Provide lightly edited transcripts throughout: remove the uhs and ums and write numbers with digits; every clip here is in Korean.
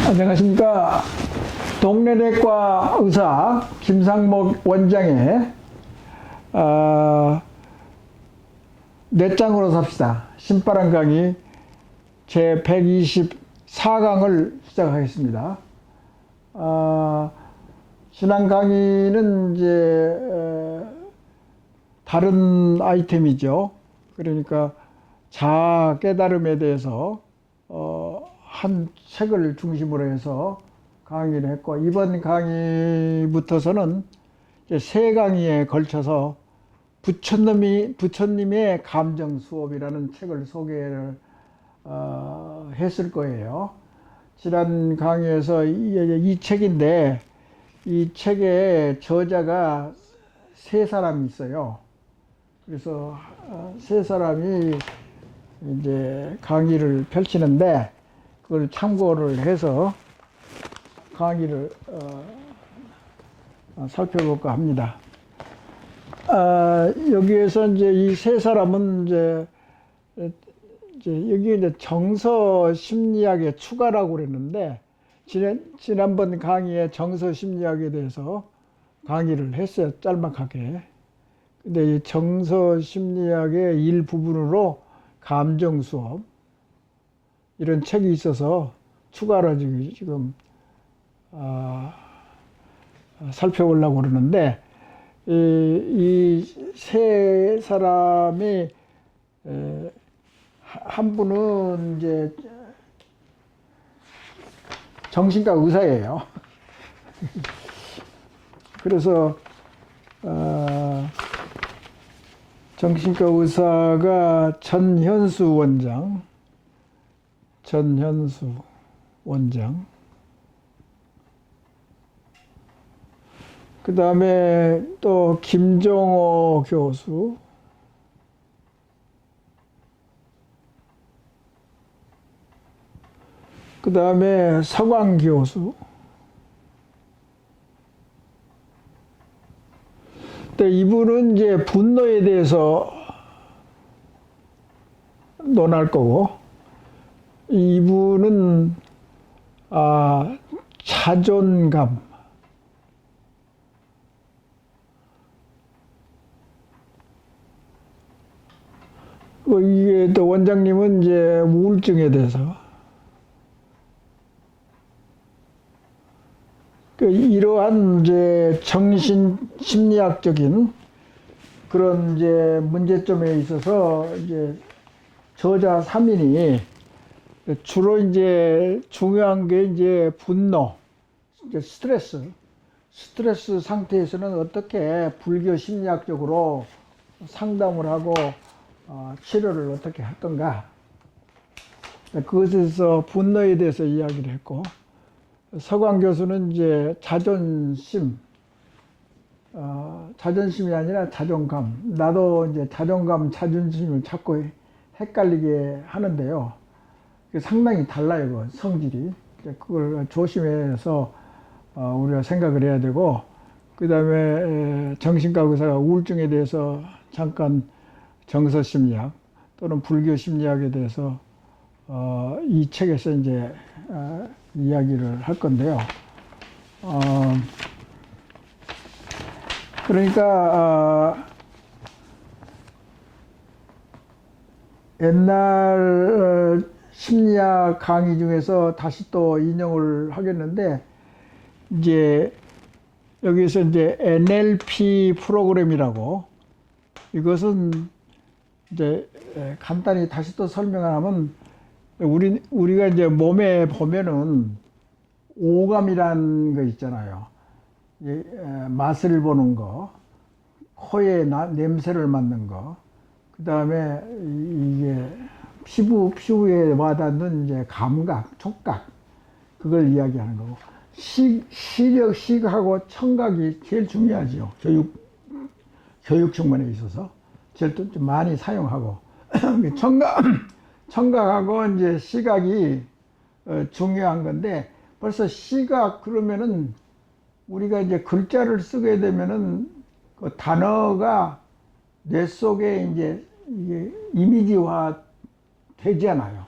안녕하십니까. 동네내과 의사 김상목 원장의 넷장으로 삽시다 신바람 강의 제 124강을 시작하겠습니다. 지난 강의는 이제 다른 아이템이죠. 그러니까 자아 깨달음에 대해서 한 책을 중심으로 해서 강의를 했고, 이번 강의부터서는 이제 세 강의에 걸쳐서 부처님의 감정 수업이라는 책을 소개를 했을 거예요. 지난 강의에서 이 책인데, 이 책의 저자가 세 사람이 있어요. 그래서 세 사람이 이제 강의를 펼치는데, 그걸 참고를 해서 강의를 살펴볼까 합니다. 여기에서 이제 이 세 사람은 이제 여기 이제 정서 심리학의 추가라고 그랬는데, 지난번 강의에 정서 심리학에 대해서 강의를 했어요, 짤막하게. 근데 이 정서 심리학의 일부분으로 감정 수업, 이런 책이 있어서 추가로 지금 살펴보려고 그러는데, 이 세 사람이 한 분은 이제 정신과 의사예요. 그래서 정신과 의사가 전현수 원장, 그 다음에 또 김종호 교수, 그 다음에 서광 교수. 근데 이분은 이제 분노에 대해서 논할 거고, 이분은 자존감, 이게 또 원장님은 이제 우울증에 대해서, 이러한 이제 정신 심리학적인 그런 이제 문제점에 있어서 이제 저자 3인이 주로 이제 중요한 게 이제 분노, 이제 스트레스 상태에서는 어떻게 불교 심리학적으로 상담을 하고 치료를 어떻게 할 건가, 그것에서 분노에 대해서 이야기를 했고, 서광 교수는 이제 자존심이 아니라 자존감. 나도 이제 자존감, 자존심을 자꾸 헷갈리게 하는데요. 상당히 달라요, 그 성질이. 그걸 조심해서 우리가 생각을 해야 되고, 그 다음에 정신과 의사가 우울증에 대해서 잠깐 정서 심리학 또는 불교 심리학에 대해서 이 책에서 이제 이야기를 할 건데요. 그러니까 옛날 심리학 강의 중에서 다시 또 인용을 하겠는데, 이제 여기서 이제 NLP 프로그램이라고, 이것은 이제 간단히 다시 또 설명하면, 우리가 이제 몸에 보면은 오감이라는 거 있잖아요. 맛을 보는 거, 코에 냄새를 맡는 거, 그 다음에 이게 피부에 와닿는 이제 감각, 촉각, 그걸 이야기하는 거고, 시각하고 청각이 제일 중요하죠. 교육 측면에 있어서 제일 좀 많이 사용하고, 청각하고 이제 시각이 중요한 건데, 벌써 시각 그러면은 우리가 이제 글자를 쓰게 되면은 그 단어가 뇌 속에 이제 이게 이미지화 되잖아요.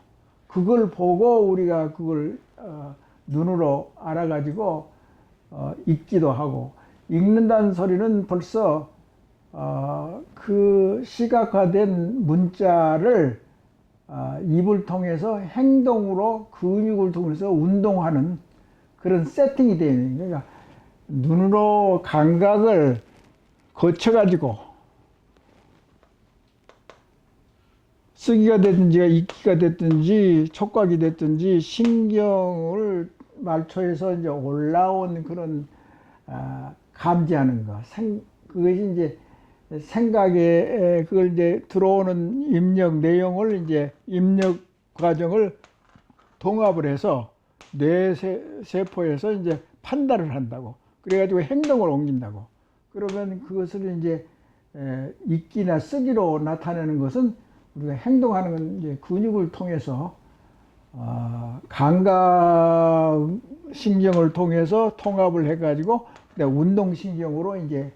그걸 보고 우리가 그걸 눈으로 알아가지고 읽기도 하고, 읽는다는 소리는 벌써 그 시각화된 문자를 입을 통해서 행동으로 근육을 통해서 운동하는 그런 세팅이 되어 있는 거예요. 그러니까 눈으로 감각을 거쳐가지고 쓰기가 됐든지 읽기가 됐든지 촉각이 됐든지 신경을 말초에서 이제 올라온 그런 감지하는 거, 그것이 이제 생각에 그걸 이제 들어오는 입력 내용을 이제 입력 과정을 통합을 해서 뇌 세포에서 이제 판단을 한다고. 그래가지고 행동을 옮긴다고. 그러면 그것을 이제 읽기나 쓰기로 나타내는 것은 우리가 행동하는 건 이제 근육을 통해서 감각 신경을 통해서 통합을 해가지고 운동 신경으로 이제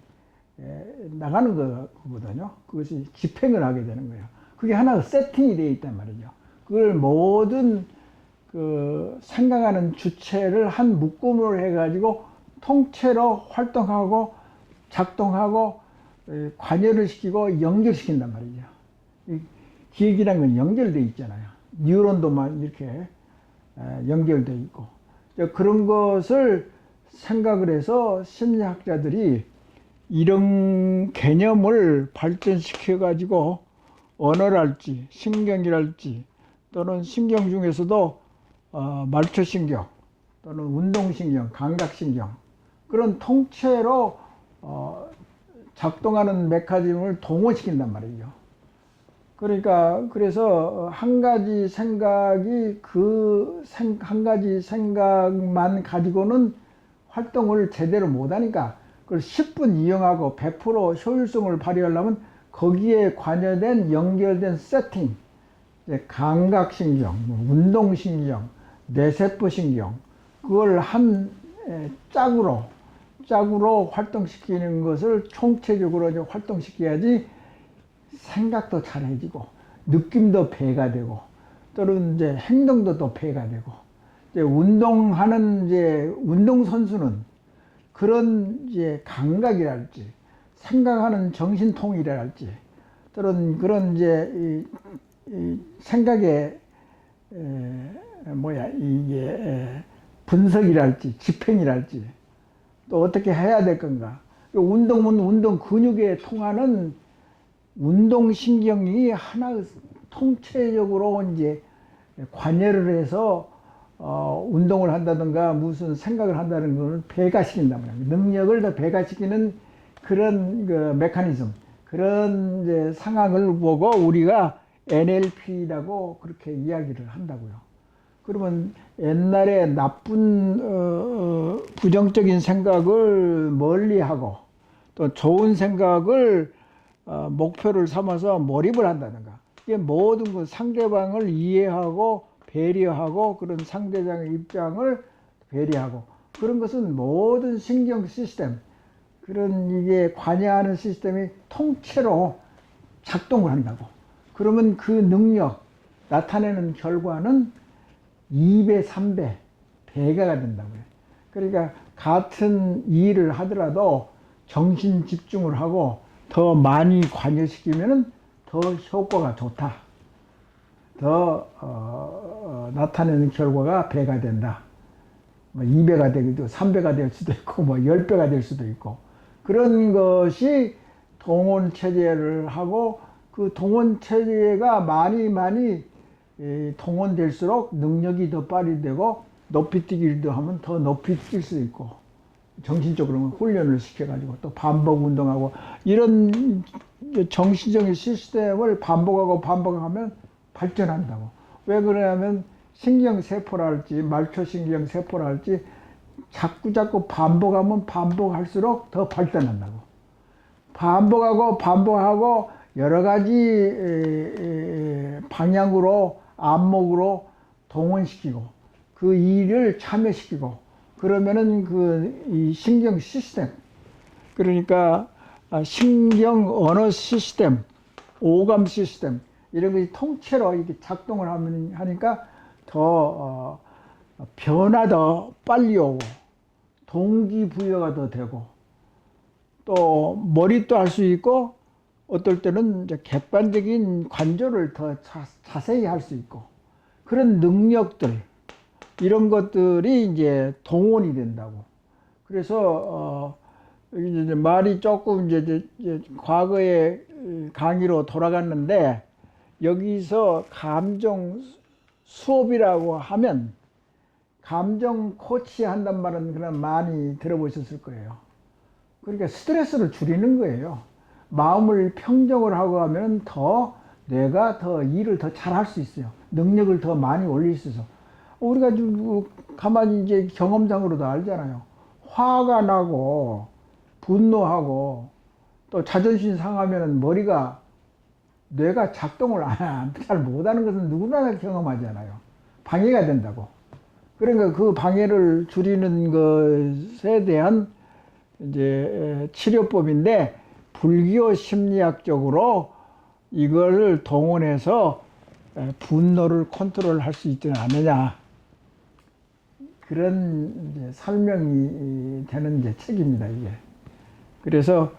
나가는 거거든요. 그것이 집행을 하게 되는 거예요. 그게 하나가 세팅이 되어 있단 말이죠. 그걸 모든 그 생각하는 주체를 한 묶음으로 해가지고 통째로 활동하고 작동하고 관여를 시키고 연결시킨단 말이죠. 기억이라는 건 연결되어 있잖아요. 뉴런도 막 이렇게 연결되어 있고, 그런 것을 생각을 해서 심리학자들이 이런 개념을 발전시켜 가지고 언어랄지 신경이랄지 또는 신경 중에서도 말초신경 또는 운동신경, 감각신경 그런 통째로 작동하는 메커니즘을 동원시킨단 말이죠. 그러니까 그래서 한 가지 생각이 한 가지 생각만 가지고는 활동을 제대로 못하니까 그걸 10분 이용하고 100% 효율성을 발휘하려면 거기에 관여된 연결된 세팅, 감각신경, 운동신경, 뇌세포신경 그걸 한 짝으로 활동시키는 것을 총체적으로 활동시켜야지 생각도 잘해지고 느낌도 배가 되고 또는 이제 행동도 또 배가 되고 이제 운동하는 이제 운동선수는 그런 이제 감각이랄지 생각하는 정신통일이랄지 또는 그런 이제 이 생각의 이게 분석이랄지 집행이랄지 또 어떻게 해야 될 건가. 운동은 운동 근육에 통하는 운동신경이 하나 통체적으로 이제 관여를 해서 운동을 한다든가 무슨 생각을 한다는 것을 배가시킨단 말이에요. 능력을 더 배가시키는 그런 그 메커니즘, 그런 이제 상황을 보고 우리가 NLP라고 그렇게 이야기를 한다고요. 그러면 옛날에 나쁜 부정적인 생각을 멀리하고 또 좋은 생각을 목표를 삼아서 몰입을 한다든가, 이게 모든 그 상대방을 이해하고 배려하고 그런 상대방의 입장을 배려하고 그런 것은 모든 신경 시스템, 그런 이게 관여하는 시스템이 통째로 작동을 한다고. 그러면 그 능력 나타내는 결과는 2배, 3배, 배가가 된다고요. 그러니까 같은 일을 하더라도 정신 집중을 하고 더 많이 관여시키면 더 효과가 좋다. 더 나타내는 결과가 배가 된다. 2배가 되기도 3배가 될 수도 있고 10배가 될 수도 있고, 그런 것이 동원 체제를 하고 그 동원 체제가 많이 동원될수록 능력이 더 빨리 되고 높이 뛰기도 하면 더 높이 뛸 수 있고, 정신적으로 훈련을 시켜가지고 또 반복 운동하고 이런 정신적인 시스템을 반복하면 발전한다고. 왜 그러냐면 신경세포랄지 말초신경세포랄지 자꾸 반복하면 반복할수록 더 발전한다고. 반복하고 여러 가지 방향으로 안목으로 동원시키고 그 일을 참여시키고 그러면은 이 신경 시스템, 그러니까 신경 언어 시스템, 오감 시스템 이런 것이 통째로 이렇게 작동을 하니까 더 변화도 빨리 오고 동기부여가 더 되고 또 몰입도 할 수 있고 어떨 때는 이제 객관적인 관조를 더 자세히 할 수 있고 그런 능력들 이런 것들이 이제 동원이 된다고. 그래서 이제 말이 조금 이제 과거의 강의로 돌아갔는데 여기서 감정 수업이라고 하면 감정 코치 한단 말은 그냥 많이 들어보셨을 거예요. 그러니까 스트레스를 줄이는 거예요. 마음을 평정을 하고 하면 더 뇌가 더 일을 더 잘할 수 있어요. 능력을 더 많이 올릴 수 있어. 우리가 가만히 이제 경험상으로도 알잖아요. 화가 나고 분노하고 또 자존심 상하면 머리가 뇌가 작동을 잘 못하는 것은 누구나 경험하잖아요. 방해가 된다고. 그러니까 그 방해를 줄이는 것에 대한 이제 치료법인데 불교 심리학적으로 이걸 동원해서 분노를 컨트롤할 수 있지는 않느냐. 그런 이제 설명이 되는 이제 책입니다, 이게. 그래서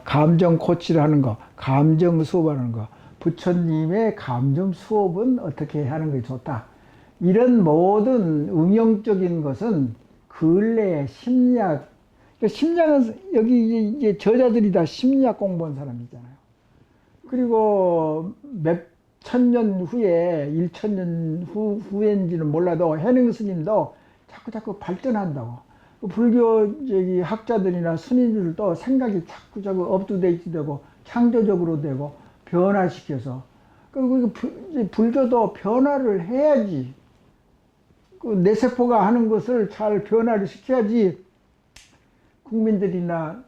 감정 코치를 하는 거, 감정 수업하는 거, 부처님의 감정 수업은 어떻게 하는 게 좋다. 이런 모든 응용적인 것은 근래의 심리학, 그러니까 심리학은 여기 이제 저자들이 다 심리학 공부한 사람이잖아요. 그리고 몇 천 년 후에, 1000년 후인지는 몰라도 해능 스님도 자꾸 발전한다고. 불교 학자들이나 스님들도 생각이 자꾸 업투데이트 되고 창조적으로 되고 변화시켜서 그리고 불교도 변화를 해야지. 그 뇌세포가 하는 것을 잘 변화를 시켜야지 국민들이나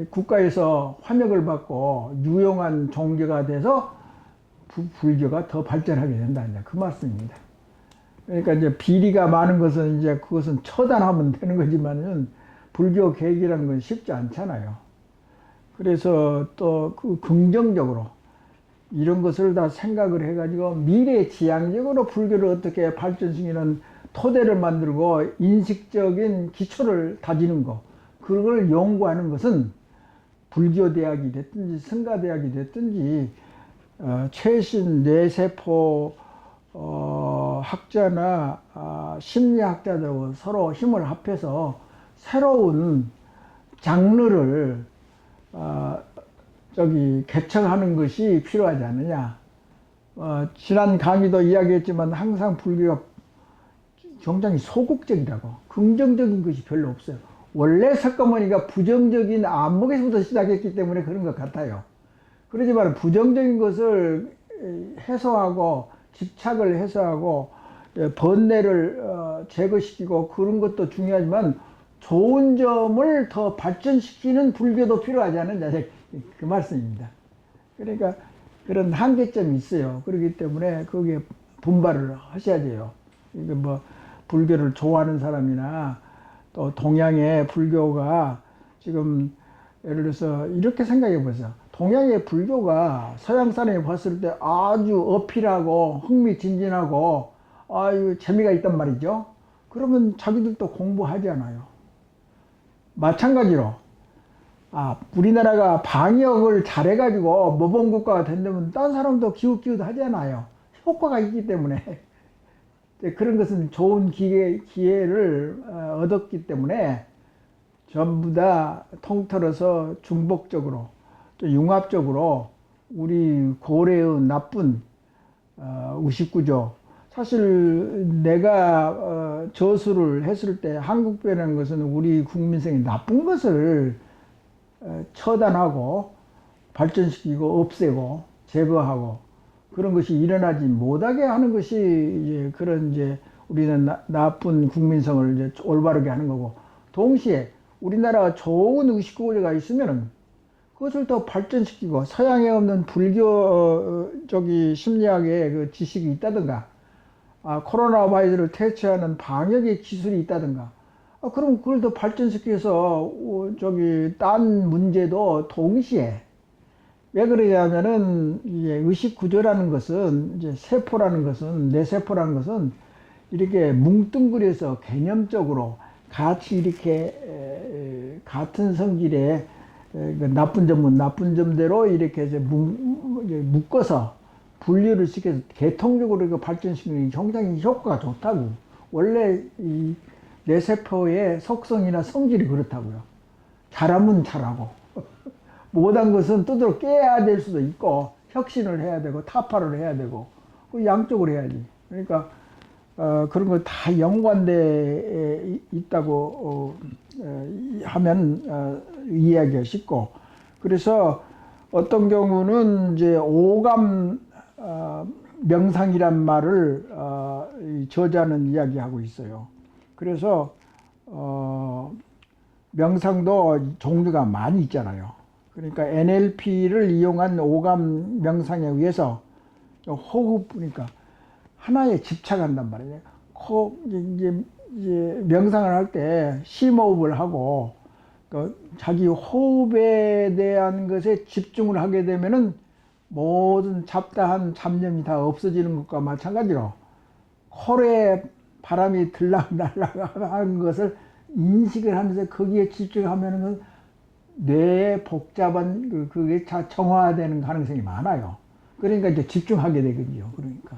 국가에서 환영을 받고 유용한 종교가 돼서 불교가 더 발전하게 된다. 이제 그 말씀입니다. 그러니까 이제 비리가 많은 것은 이제 그것은 처단하면 되는 거지만은 불교 계획이라는 건 쉽지 않잖아요. 그래서 또 그 긍정적으로 이런 것을 다 생각을 해가지고 미래지향적으로 불교를 어떻게 발전시키는 토대를 만들고 인식적인 기초를 다지는 거, 그걸 연구하는 것은 불교대학이 됐든지 성가대학이 됐든지 최신 뇌세포 학자나 심리학자들하고 서로 힘을 합해서 새로운 장르를 개척하는 것이 필요하지 않느냐. 지난 강의도 이야기했지만 항상 불교가 굉장히 소극적이라고, 긍정적인 것이 별로 없어요. 원래 석가모니가 부정적인 안목에서부터 시작했기 때문에 그런 것 같아요. 그러지만 부정적인 것을 해소하고 집착을 해소하고 번뇌를 제거시키고 그런 것도 중요하지만 좋은 점을 더 발전시키는 불교도 필요하지 않느냐, 그 말씀입니다. 그러니까 그런 한계점이 있어요. 그렇기 때문에 거기에 분발을 하셔야 돼요. 이게 뭐 불교를 좋아하는 사람이나 또 동양의 불교가 지금 예를 들어서 이렇게 생각해 보세요. 동양의 불교가 서양 사람이 봤을 때 아주 어필하고 흥미진진하고 아유 재미가 있단 말이죠. 그러면 자기들도 공부하잖아요. 마찬가지로 우리나라가 방역을 잘해가지고 모범국가가 된다면 딴 사람도 기웃기웃 하잖아요. 효과가 있기 때문에. 그런 것은 좋은 기회를 얻었기 때문에 전부 다 통틀어서 중복적으로 또 융합적으로 우리 고래의 나쁜 의식구조, 사실 내가 저수를 했을 때 한국교회라는 것은 우리 국민성이 나쁜 것을 처단하고 발전시키고 없애고 제거하고 그런 것이 일어나지 못하게 하는 것이 이제 그런 이제 우리는 나쁜 국민성을 이제 올바르게 하는 거고, 동시에 우리나라가 좋은 의식구조가 있으면은 그것을 더 발전시키고 서양에 없는 불교 심리학의 그 지식이 있다든가 코로나 바이러스를 퇴치하는 방역의 기술이 있다든가 그럼 그걸 더 발전시켜서 저기 딴 문제도 동시에 왜 그러냐면은 이제 의식 구조라는 것은 이제 세포라는 것은 뇌 세포라는 것은 이렇게 뭉뚱그려서 개념적으로 같이 이렇게 같은 성질의 그 나쁜 점은 나쁜 점대로 이렇게 이제 묶어서 분류를 시켜서 개통적으로 이거 발전시키는 게 굉장히 효과가 좋다고. 원래 이 뇌세포의 속성이나 성질이 그렇다고요. 잘하면 잘하고 못한 것은 뜻으로 깨야 될 수도 있고 혁신을 해야 되고 타파를 해야 되고 그 양쪽으로 해야지. 그러니까 그런 거 다 연관돼 있다고 하면 이해하기가 쉽고, 그래서 어떤 경우는 이제 오감 명상이란 말을 이 저자는 이야기하고 있어요. 그래서 명상도 종류가 많이 있잖아요. 그러니까 NLP를 이용한 오감 명상에 의해서 호흡, 그러니까 하나에 집착한단 말이에요. 이제 명상을 할 때 심호흡을 하고 자기 호흡에 대한 것에 집중을 하게 되면은 모든 잡다한 잡념이 다 없어지는 것과 마찬가지로 코에 바람이 들락날락 하는 것을 인식을 하면서 거기에 집중하면은 뇌의 복잡한 그게 다 정화되는 가능성이 많아요. 그러니까 이제 집중하게 되거든요. 그러니까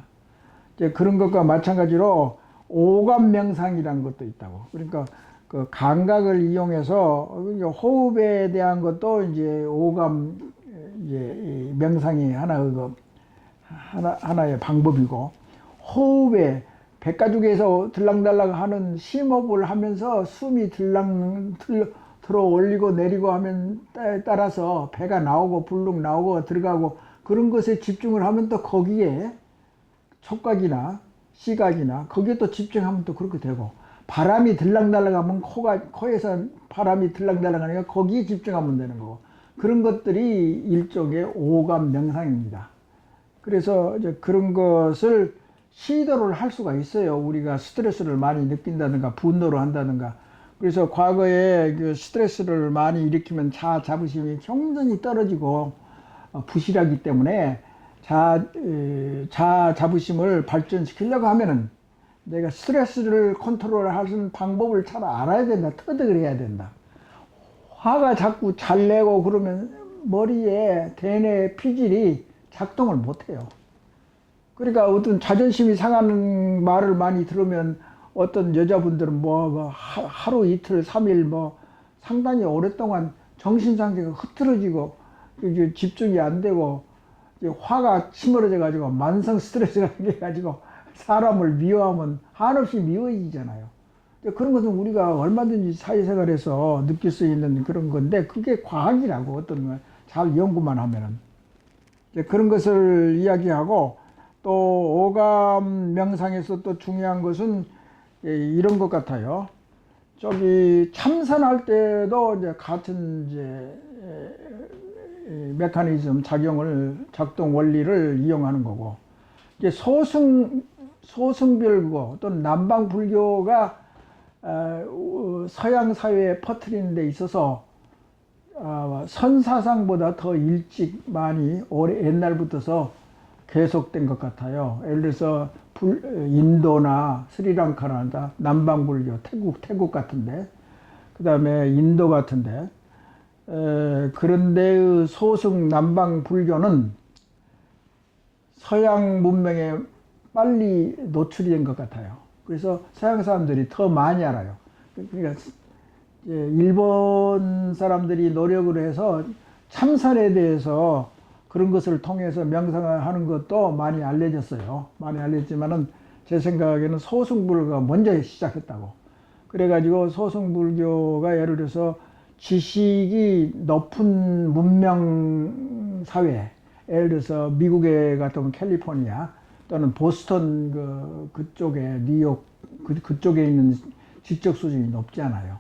이제 그런 것과 마찬가지로 오감 명상이라는 것도 있다고. 그러니까 그 감각을 이용해서 호흡에 대한 것도 이제 오감 이제 명상이 하나의 방법이고, 호흡에 백가죽에서 들락날락 하는 심호흡을 하면서 숨이 들어 올리고 내리고 하면 따라서 배가 나오고 불룩 나오고 들어가고 그런 것에 집중을 하면 또 거기에 촉각이나 시각이나 거기에 또 집중하면 또 그렇게 되고, 바람이 들락날락하면 코에서 바람이 들락날락하니까 거기에 집중하면 되는 거고, 그런 것들이 일종의 오감 명상입니다. 그래서 이제 그런 것을 시도를 할 수가 있어요. 우리가 스트레스를 많이 느낀다든가 분노를 한다든가. 그래서 과거에 그 스트레스를 많이 일으키면 자아 자부심이 굉장히 떨어지고 부실하기 때문에 자아 자부심을 발전시키려고 하면은 내가 스트레스를 컨트롤하는 방법을 잘 알아야 된다. 터득을 해야 된다. 화가 자꾸 잘 내고 그러면 머리에 대뇌 피질이 작동을 못해요. 그러니까 어떤 자존심이 상하는 말을 많이 들으면 어떤 여자분들은 하루 이틀 3일 상당히 오랫동안 정신상태가 흐트러지고 집중이 안 되고 화가 치밀어져 가지고 만성 스트레스가 생겨 가지고 사람을 미워하면 한없이 미워지잖아요. 그런 것은 우리가 얼마든지 사회생활에서 느낄 수 있는 그런 건데, 그게 과학이라고, 어떤 걸 잘 연구만 하면은. 그런 것을 이야기하고, 또 오감 명상에서 또 중요한 것은 이런 것 같아요. 저기 참선할 때도 이제 같은 이제 메커니즘 작동 원리를 이용하는 거고, 이제 소승별고 또는 남방 불교가 서양 사회에 퍼뜨리는 데 있어서 선사상보다 더 일찍 많이 옛날부터서 계속된 것 같아요. 예를 들어서 인도나 스리랑카나 남방 불교, 태국 같은데, 그 다음에 인도 같은데, 그런데의 소승 남방 불교는 서양 문명에 빨리 노출이 된 것 같아요. 그래서 서양 사람들이 더 많이 알아요. 그러니까 일본 사람들이 노력을 해서 참선에 대해서 그런 것을 통해서 명상을 하는 것도 많이 알려졌어요. 많이 알려졌지만은 제 생각에는 소승불교가 먼저 시작했다고. 그래가지고 소승불교가 예를 들어서 지식이 높은 문명 사회, 예를 들어서 미국에 같은 캘리포니아 또는 보스턴 그쪽에 뉴욕 그쪽에 있는 지적 수준이 높지 않아요.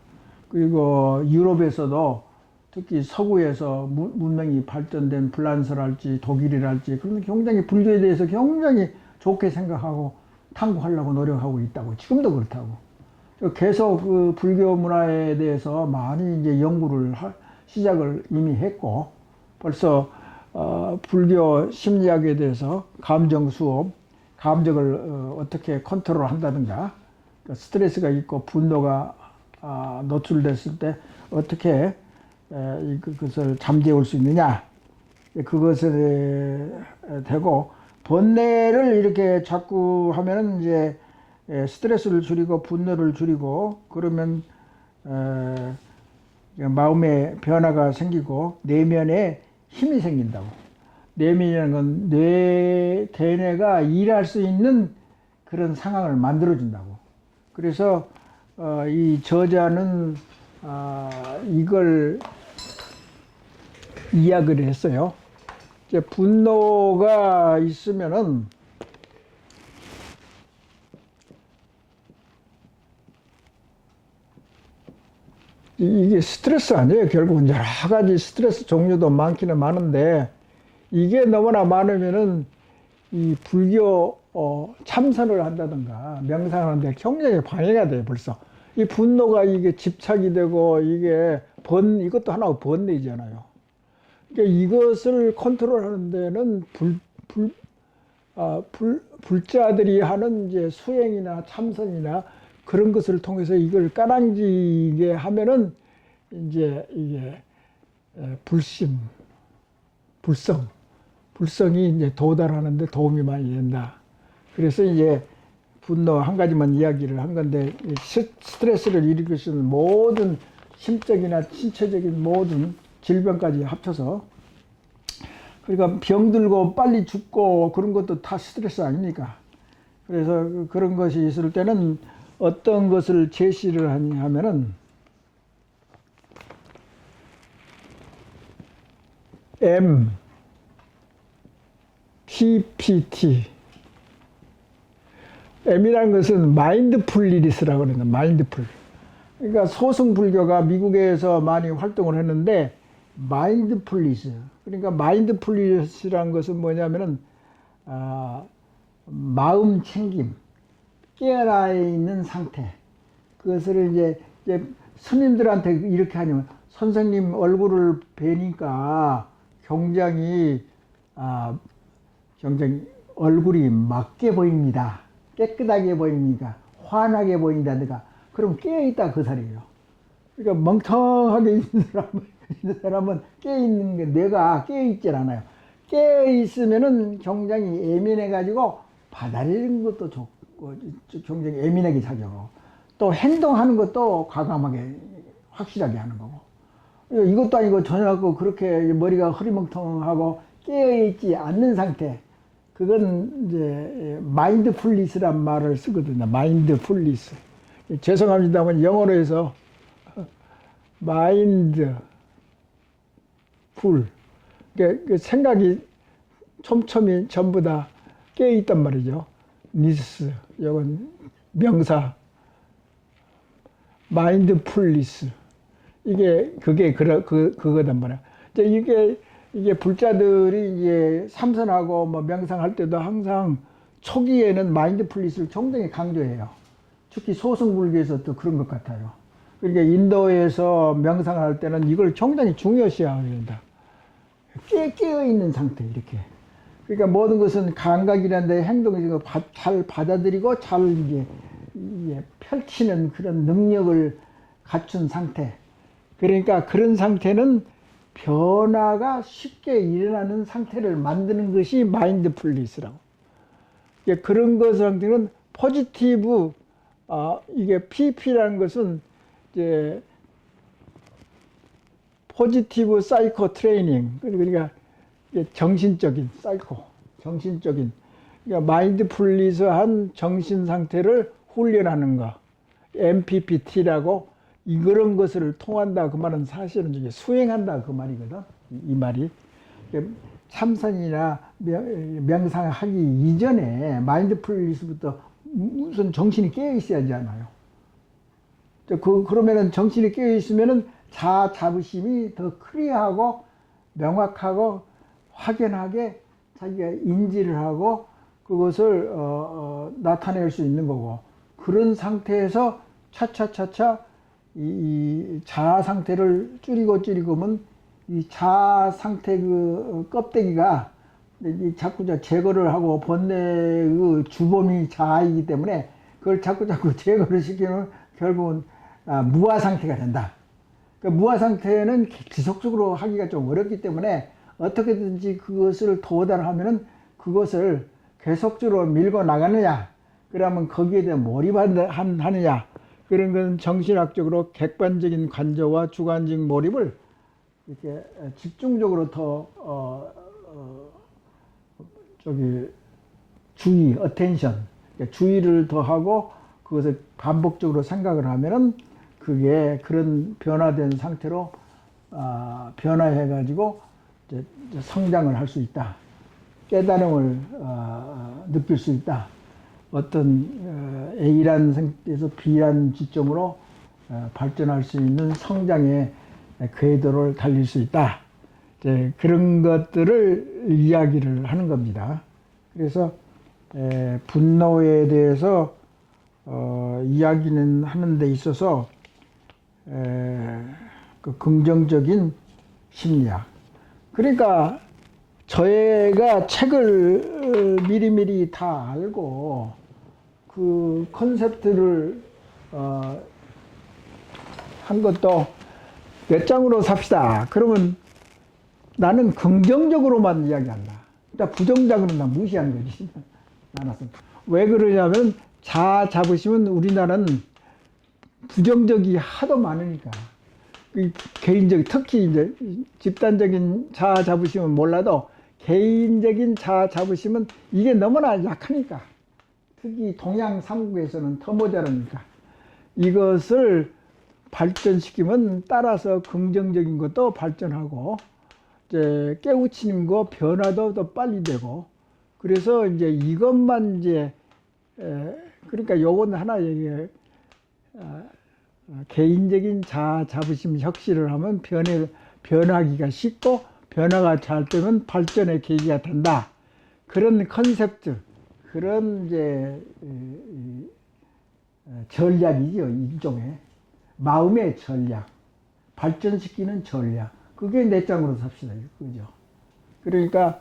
그리고 유럽에서도 특히 서구에서 문명이 발전된 프랑스랄지 독일이랄지 그런 굉장히 불교에 대해서 굉장히 좋게 생각하고 탐구하려고 노력하고 있다고. 지금도 그렇다고. 계속 그 불교 문화에 대해서 많이 이제 연구를 시작을 이미 했고, 벌써 불교 심리학에 대해서 감정 수업, 감정을 어떻게 컨트롤 한다든가, 스트레스가 있고 분노가 노출됐을 때 어떻게 그것을 잠재울 수 있느냐, 그것을 되고, 번뇌를 이렇게 자꾸 하면은 이제 스트레스를 줄이고 분노를 줄이고, 그러면 마음의 변화가 생기고 내면에 힘이 생긴다고. 내면이라는 건 대뇌가 일할 수 있는 그런 상황을 만들어 준다고. 그래서 이 저자는 이걸 이야기를 했어요. 이제 분노가 있으면은 이게 스트레스 아니에요. 결국은 여러 가지 스트레스 종류도 많기는 많은데, 이게 너무나 많으면은 이 불교 참선을 한다든가 명상을 하는데 굉장히 방해가 돼요. 벌써 이 분노가 이게 집착이 되고, 이게 이것도 하나의 번뇌잖아요. 그러니까 이것을 컨트롤하는 데는 불자들이 하는 이제 수행이나 참선이나 그런 것을 통해서 이걸 까랑지게 하면은 이제 이게 불성이 이제 도달하는데 도움이 많이 된다. 그래서 이제 분노 한 가지만 이야기를 한 건데, 스트레스를 일으킬 수 있는 모든 심적이나 신체적인 모든 질병까지 합쳐서, 그러니까 병들고 빨리 죽고 그런 것도 다 스트레스 아닙니까? 그래서 그런 것이 있을 때는 어떤 것을 제시를 하냐 하면은 MTPT. M이라는 것은 마인드풀리스라고 그러는 거예요. 마인드풀. 그러니까 소승 불교가 미국에서 많이 활동을 했는데, 마인드풀리스. 그러니까 마인드풀리스라는 것은 뭐냐면은 마음 챙김, 깨어나 있는 상태. 그것을 이제 스님들한테 이렇게 하냐면, 선생님 얼굴을 뵈니까 굉장히 얼굴이 맑게 보입니다. 깨끗하게 보입니까? 환하게 보인다든가. 그럼 깨어있다 그 소리예요. 그러니까 멍청하게 있는 사람은 깨어있는 게, 뇌가 깨어있질 않아요. 깨어있으면은 굉장히 예민해가지고 받아들이는 것도 좋고, 굉장히 예민하게 작용하고, 또 행동하는 것도 과감하게 확실하게 하는 거고. 이것도 아니고 전혀 그렇게 머리가 흐리멍텅하고 깨어있지 않는 상태, 그건 이제 마인드풀리스란 말을 쓰거든요. 마인드풀리스. 죄송합니다만 영어로 해서 마인드 풀, 생각이 촘촘히 전부 다 깨어있단 말이죠. 니스, 이건 명사, 마인드풀리스. 그게 그거단 말이야. 이게 불자들이 이제 삼선하고 뭐 명상할 때도 항상 초기에는 마인드풀리스를 굉장히 강조해요. 특히 소승불교에서 또 그런 것 같아요. 그러니까 인도에서 명상을 할 때는 이걸 굉장히 중요시해야 된다. 깨어있는 상태, 이렇게. 그러니까 모든 것은 감각이라는 데 행동을 잘 받아들이고 잘 이제 펼치는 그런 능력을 갖춘 상태. 그러니까 그런 상태는 변화가 쉽게 일어나는 상태를 만드는 것이 마인드풀리스라고. 그런 것 상태는 포지티브, 이게 PP라는 것은 이제 포지티브 사이코 트레이닝. 그러니까 정신적인 정신적인, 그러니까 마인드풀리스한 정신 상태를 훈련하는 거. MPPT라고, 그런 것을 통한다 그 말은 사실은 이게 수행한다 그 말이거든. 이 말이 참선이나 명상하기 이전에 마인드풀리스부터 우선 정신이 깨어 있어야 하잖아요. 그러면은 정신이 깨어 있으면은 자부심이 더 클리어하고 명확하고 확연하게 자기가 인지를 하고 그것을 나타낼 수 있는 거고, 그런 상태에서 차차차차 이 자아 상태를 줄이면 이 자아 상태 그 껍데기가 자꾸 제거를 하고 번뇌의 주범이 자아이기 때문에 그걸 자꾸 제거를 시키면 결국은 무아 상태가 된다. 그 무아 상태는 지속적으로 하기가 좀 어렵기 때문에 어떻게든지 그것을 도달하면은 그것을 계속적으로 밀고 나가느냐, 그러면 거기에 대해 몰입하느냐, 그런 건 정신학적으로 객관적인 관조와 주관적 몰입을 이렇게 집중적으로 더 주의, attention, 주의를 더하고 그것을 반복적으로 생각을 하면은 그게 그런 변화된 상태로 변화해가지고 이제 성장을 할 수 있다. 깨달음을 느낄 수 있다. 어떤 A라는 상태에서 B라는 지점으로 발전할 수 있는 성장의 궤도를 달릴 수 있다. 이제 그런 것들을 이야기를 하는 겁니다. 그래서 분노에 대해서 이야기는 하는 데 있어서 그 긍정적인 심리학. 그러니까 저희가 책을 미리미리 다 알고 그 컨셉트를 한 것도 몇 장으로 삽시다. 그러면 나는 긍정적으로만 이야기한다. 일단 부정적으로는 난 무시하는 거지. 나눠서. 왜 그러냐면 자아 자부심은 우리나라는 부정적이 하도 많으니까. 개인적, 특히 이제 집단적인 자아 자부심은 몰라도 개인적인 자아 자부심은 이게 너무나 약하니까. 특히 동양 삼국에서는 더 모자라니까. 이것을 발전시키면 따라서 긍정적인 것도 발전하고, 이제 깨우치는 거 변화도 더 빨리 되고, 그래서 이제 이것만 이제, 그러니까 요건 하나 얘기해. 개인적인 자아 자부심 혁신을 하면 변하기가 쉽고, 변화가 잘 되면 발전의 계기가 된다. 그런 컨셉트, 그런 이제 전략이죠. 일종의 마음의 전략, 발전시키는 전략. 그게 내 짱으로 삽시다. 그죠? 그러니까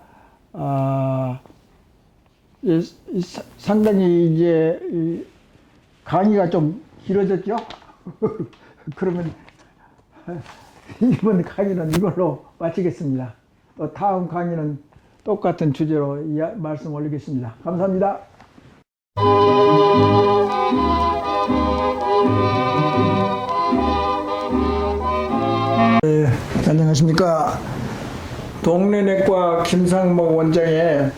상당히 이제 강의가 좀 길어졌죠? 그러면 이번 강의는 이걸로 마치겠습니다. 또 다음 강의는 똑같은 주제로 말씀 올리겠습니다. 감사합니다. 네, 안녕하십니까. 동네내과 김상목 원장의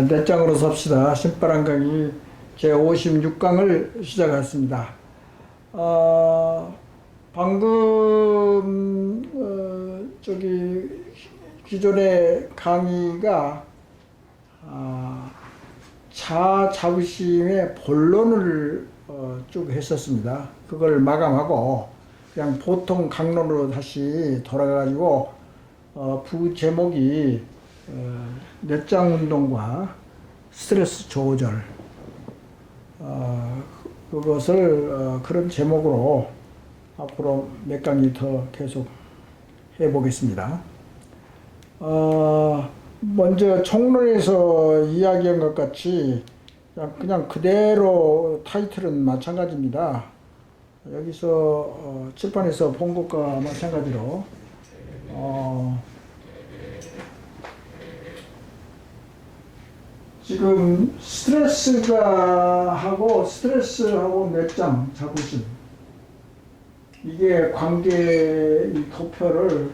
내 짱으로 삽시다 신바람 강의 제56강을 시작했습니다. 방금 기존의 강의가 자아 자부심의 본론을 쭉 했었습니다. 그걸 마감하고 그냥 보통 강론으로 다시 돌아가가지고 부제목이 뇌장 운동과 스트레스 조절, 그것을 그런 제목으로 앞으로 몇 강의 더 계속 해보겠습니다. 먼저 총론에서 이야기한 것 같이 그냥 그대로 타이틀은 마찬가지입니다. 여기서 칠판에서 본 것과 마찬가지로 지금 스트레스하고 뇌장 자부심, 이게 관계 도표를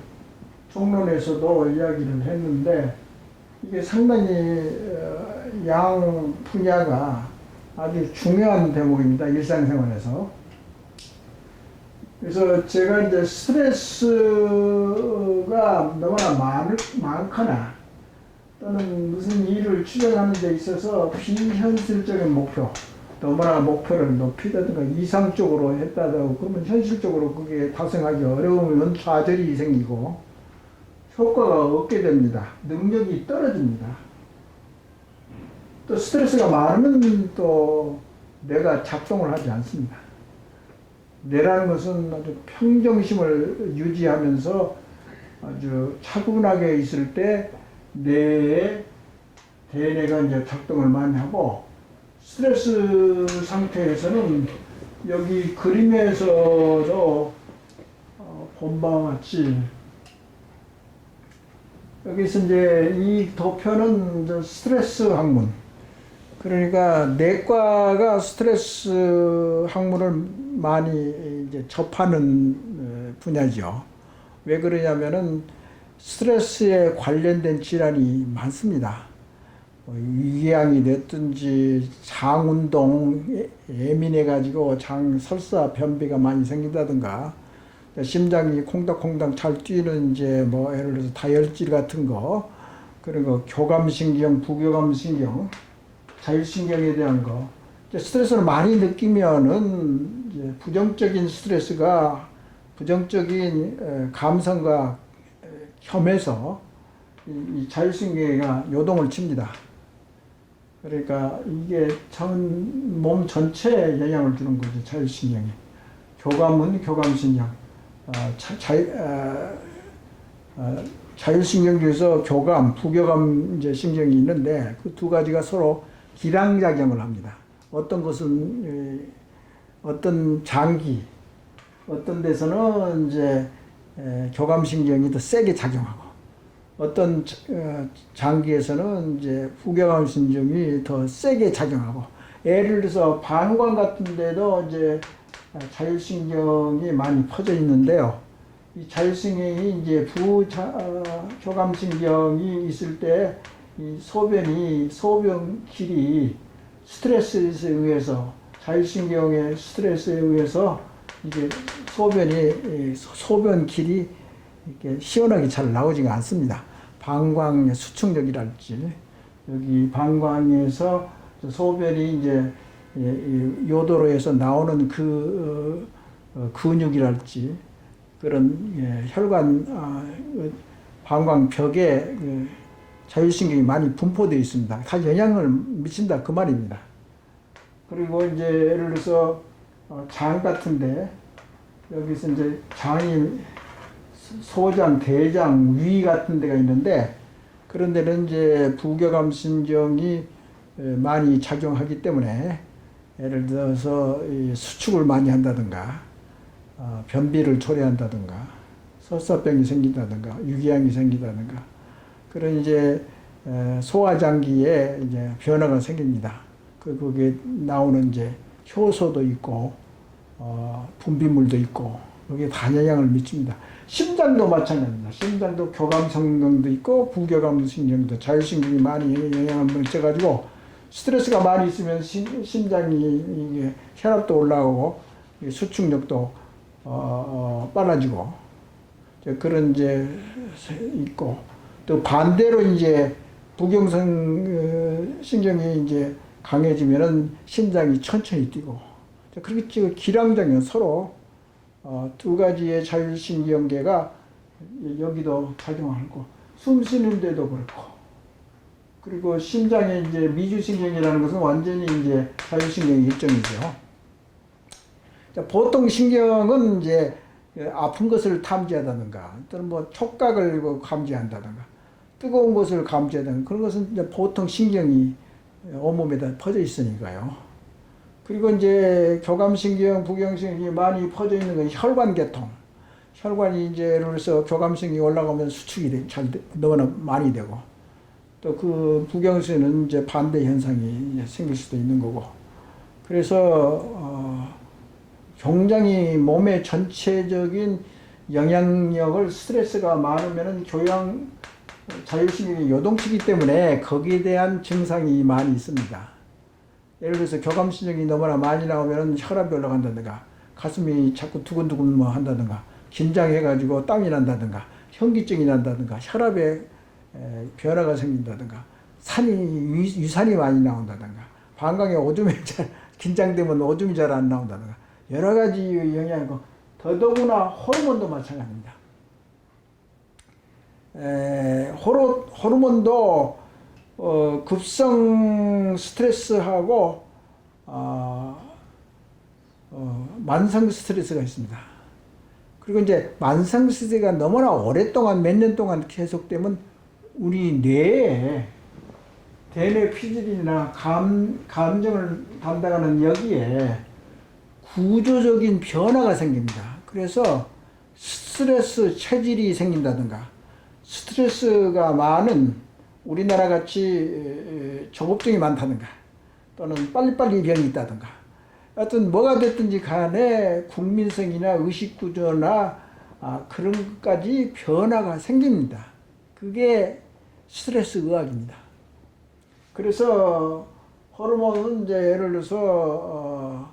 총론에서도 이야기를 했는데, 이게 상당히 양 분야가 아주 중요한 대목입니다. 일상생활에서. 그래서 제가 이제 스트레스가 너무나 많거나 또는 무슨 일을 추진하는 데 있어서 비현실적인 목표, 너무나 목표를 높이다든가 이상적으로 했다고 그러면 현실적으로 그게 달성하기 어려우면 좌절이 생기고 효과가 없게 됩니다. 능력이 떨어집니다. 또 스트레스가 많으면 또 뇌가 작동을 하지 않습니다. 뇌라는 것은 아주 평정심을 유지하면서 아주 차분하게 있을 때 뇌에 대뇌가 이제 작동을 많이 하고, 스트레스 상태에서는 여기 그림에서도 본 바와 같이 여기서 이제 이 도표는 이제 스트레스 학문, 그러니까 내과가 스트레스 학문을 많이 이제 접하는 분야죠. 왜 그러냐면은 스트레스에 관련된 질환이 많습니다. 위궤양이 됐든지 장운동 예민해 가지고 장 설사 변비가 많이 생긴다든가, 심장이 콩닥콩닥 잘 뛰는 이제 뭐 예를 들어서 다혈질 같은 거, 그리고 교감신경, 부교감신경, 자율신경에 대한 거, 스트레스를 많이 느끼면은 이제 부정적인 스트레스가 부정적인 감성과 겸해서 이 자율신경이 요동을 칩니다. 그러니까 이게 몸 전체에 영향을 주는 거죠, 자율신경이. 교감은 교감신경. 자율신경 중에서 교감, 부교감 이제 신경이 있는데 그 두 가지가 서로 기량작용을 합니다. 어떤 것은 어떤 장기, 어떤 데서는 이제 교감신경이 더 세게 작용하고, 어떤 장기에서는 이제 부교감신경이 더 세게 작용하고, 예를 들어서 방광 같은 데도 이제 자율신경이 많이 퍼져 있는데요. 이 자율신경이 이제 교감신경이 있을 때 이 소변길이 스트레스에 의해서, 자율신경의 스트레스에 의해서 이게 소변길이 이렇게 시원하게 잘 나오지가 않습니다. 방광의 수축력이랄지, 여기 방광에서 소변이 이제 요도로에서 나오는 그 근육이랄지, 그런 혈관 방광벽에 자율신경이 많이 분포되어 있습니다. 다 영향을 미친다 그 말입니다. 그리고 이제 예를 들어서 장 같은데 여기서 이제 장이 소장, 대장, 위 같은 데가 있는데, 그런 데는 이제 부교감신경이 많이 작용하기 때문에 예를 들어서 수축을 많이 한다든가, 변비를 초래한다든가, 설사병이 생긴다든가, 유궤양이 생긴다든가, 그런 이제 소화장기에 이제 변화가 생깁니다. 거기에 나오는 이제 효소도 있고, 분비물도 있고, 여기에 다 영향을 미칩니다. 심장도 마찬가지입니다. 심장도 교감신경도 있고, 부교감신경도, 자율신경이 많이 영향을 미쳐가지고, 스트레스가 많이 있으면 심장이 이게 혈압도 올라오고, 수축력도 빨라지고, 그런 이제 있고, 또 반대로 이제 부경성 신경이 이제 강해지면은 심장이 천천히 뛰고, 그렇게 기량작용 서로 두 가지의 자율신경계가 여기도 작용하고, 숨 쉬는 데도 그렇고, 그리고 심장의 이제 미주신경이라는 것은 완전히 이제 자율신경의 일종이죠. 보통 신경은 이제 아픈 것을 탐지하다든가, 또는 뭐 촉각을 감지한다든가, 뜨거운 것을 감지하다든가, 그런 것은 이제 보통 신경이 온몸에다 퍼져 있으니까요. 그리고 이제 교감신경, 부경신경이 많이 퍼져 있는 건 혈관계통. 혈관이 이제 예를 들어서 교감신경이 올라가면 수축이 너무나 많이 되고, 또 그 부경신은 이제 반대 현상이 생길 수도 있는 거고, 그래서 굉장히 몸의 전체적인 영향력을, 스트레스가 많으면은 자율신경이 요동치기 때문에 거기에 대한 증상이 많이 있습니다. 예를 들어서 교감신경이 너무나 많이 나오면 혈압이 올라간다든가, 가슴이 자꾸 두근두근 뭐 한다든가, 긴장해가지고 땀이 난다든가, 현기증이 난다든가, 혈압에 변화가 생긴다든가, 유산이 많이 나온다든가, 방광에 긴장되면 오줌이 잘 안 나온다든가, 여러 가지 영향이고, 더더구나 호르몬도 마찬가지입니다. 호르몬도 급성 스트레스하고 만성 스트레스가 있습니다. 그리고 이제 만성 스트레스가 너무나 오랫동안 몇 년 동안 계속되면 우리 뇌에 대뇌 피질이나 감정을 담당하는 여기에 구조적인 변화가 생깁니다. 그래서 스트레스 체질이 생긴다든가 스트레스가 많은 우리나라 같이 조급증이 많다든가 또는 빨리빨리 병이 있다든가 하여튼 뭐가 됐든지 간에 국민성이나 의식구조나 그런 것까지 변화가 생깁니다. 그게 스트레스 의학입니다. 그래서 호르몬은 이제 예를 들어서